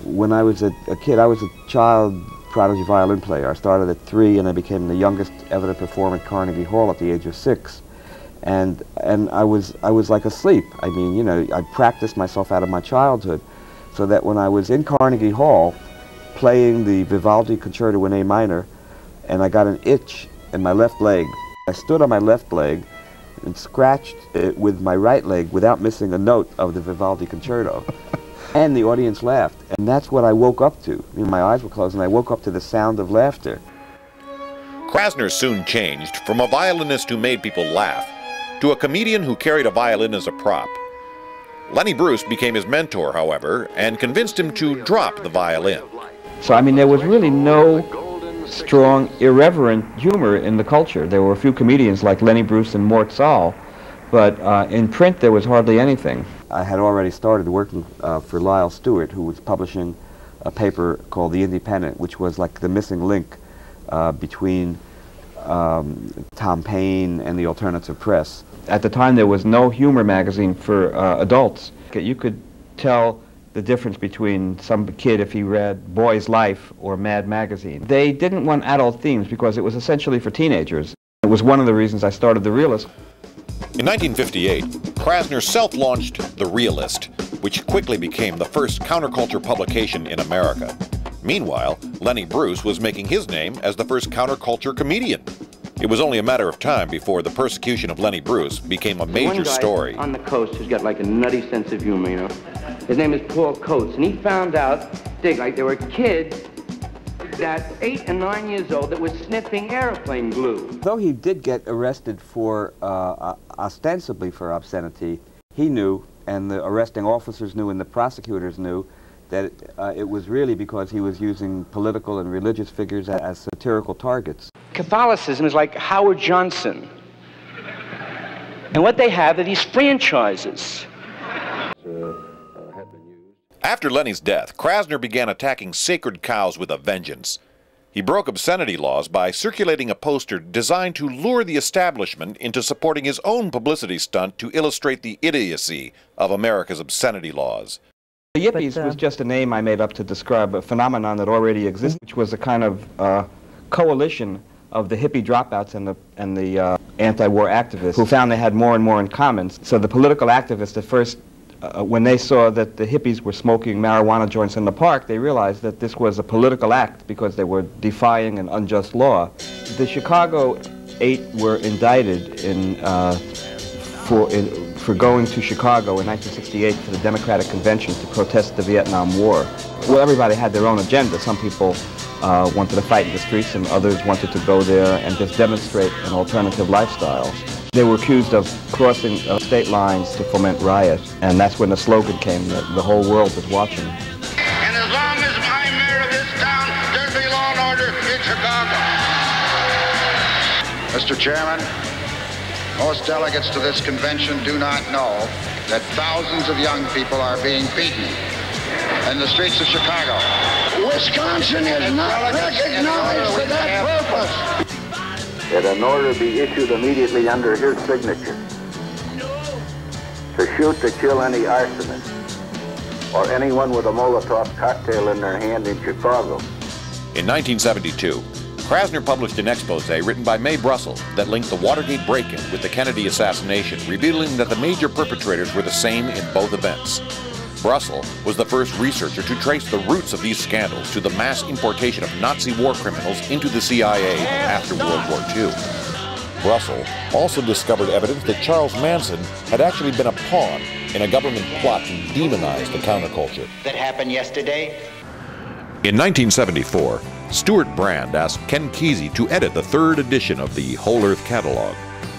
When I was a kid, I was a child prodigy violin player. I started at 3 and I became the youngest ever to perform at Carnegie Hall at the age of 6. And I was like asleep. I mean, you know, I practiced myself out of my childhood, so that when I was in Carnegie Hall playing the Vivaldi Concerto in A minor, and I got an itch in my left leg, I stood on my left leg and scratched it with my right leg without missing a note of the Vivaldi Concerto. And the audience laughed, and that's what I woke up to. I mean, my eyes were closed and I woke up to the sound of laughter. Krassner soon changed from a violinist who made people laugh to a comedian who carried a violin as a prop. Lenny Bruce became his mentor, however, and convinced him to drop the violin. So, I mean, there was really no strong, irreverent humor in the culture. There were a few comedians like Lenny Bruce and Mort Sahl, but in print there was hardly anything. I had already started working for Lyle Stewart, who was publishing a paper called The Independent, which was like the missing link between Tom Paine and the alternative press. At the time there was no humor magazine for adults. You could tell the difference between some kid if he read Boy's Life or Mad Magazine. They didn't want adult themes because it was essentially for teenagers. It was one of the reasons I started the Realist. In 1958, Krassner self-launched the Realist, which quickly became the first counterculture publication in America. Meanwhile, Lenny Bruce was making his name as the first counterculture comedian. It was only a matter of time before the persecution of Lenny Bruce became a major story. On the coast who's got like a nutty sense of humor, you know. His name is Paul Coates, and he found out, like there were kids that 8 and 9 years old that was sniffing airplane glue. Though he did get arrested for, ostensibly for obscenity, he knew, and the arresting officers knew, and the prosecutors knew, that it was really because he was using political and religious figures as satirical targets. Catholicism is like Howard Johnson. And what they have are these franchises. After Lenny's death, Krassner began attacking sacred cows with a vengeance. He broke obscenity laws by circulating a poster designed to lure the establishment into supporting his own publicity stunt to illustrate the idiocy of America's obscenity laws. The Yippies was just a name I made up to describe a phenomenon that already existed, which was a kind of coalition of the hippie dropouts and the anti-war activists who found they had more and more in common. So the political activists at first, when they saw that the hippies were smoking marijuana joints in the park, they realized that this was a political act because they were defying an unjust law. The Chicago 8 were indicted for going to Chicago in 1968 for the Democratic Convention to protest the Vietnam War. Well, everybody had their own agenda. Some people wanted to fight in the streets and others wanted to go there and just demonstrate an alternative lifestyle. They were accused of crossing state lines to foment riot, and that's when the slogan came that the whole world was watching. And as long as I'm mayor of this town, there'll be law and order in Chicago. Mr. Chairman, most delegates to this convention do not know that thousands of young people are being beaten in the streets of Chicago. Wisconsin is not recognized for that purpose. That an order be issued immediately under his signature to shoot to kill any arsonist or anyone with a Molotov cocktail in their hand in Chicago. In 1972, Krassner published an expose written by Mae Brussell that linked the Watergate break-in with the Kennedy assassination, revealing that the major perpetrators were the same in both events. Brussell was the first researcher to trace the roots of these scandals to the mass importation of Nazi war criminals into the CIA after World War II. Brussell also discovered evidence that Charles Manson had actually been a pawn in a government plot to demonize the counterculture. That happened yesterday? In 1974, Stuart Brand asked Ken Kesey to edit the 3rd edition of the Whole Earth catalog.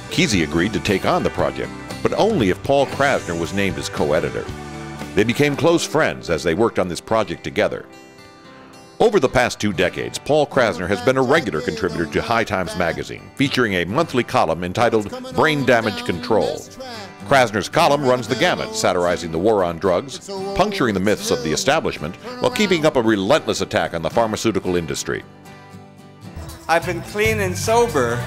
Kesey agreed to take on the project, but only if Paul Krassner was named as co-editor. They became close friends as they worked on this project together. Over the past 2 decades, Paul Krassner has been a regular contributor to High Times magazine, featuring a monthly column entitled Brain Damage Control. Krassner's column runs the gamut, satirizing the war on drugs, puncturing the myths of the establishment, while keeping up a relentless attack on the pharmaceutical industry. I've been clean and sober,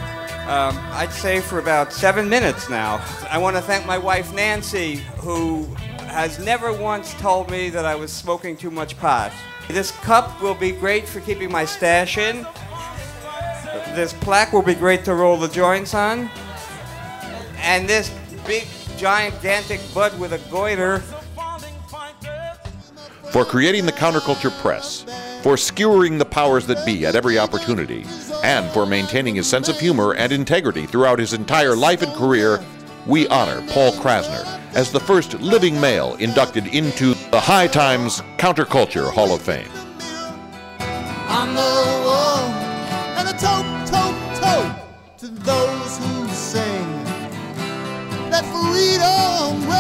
I'd say for about 7 minutes now. I want to thank my wife Nancy, who has never once told me that I was smoking too much pot. This cup will be great for keeping my stash in. This plaque will be great to roll the joints on. And this big, gigantic bud with a goiter. For creating the Counterculture Press, for skewering the powers that be at every opportunity, and for maintaining his sense of humor and integrity throughout his entire life and career, we honor Paul Krassner as the first living male inducted into the High Times Counterculture Hall of Fame. On the wall, and a toast, toast, toast to those who sing that freedom.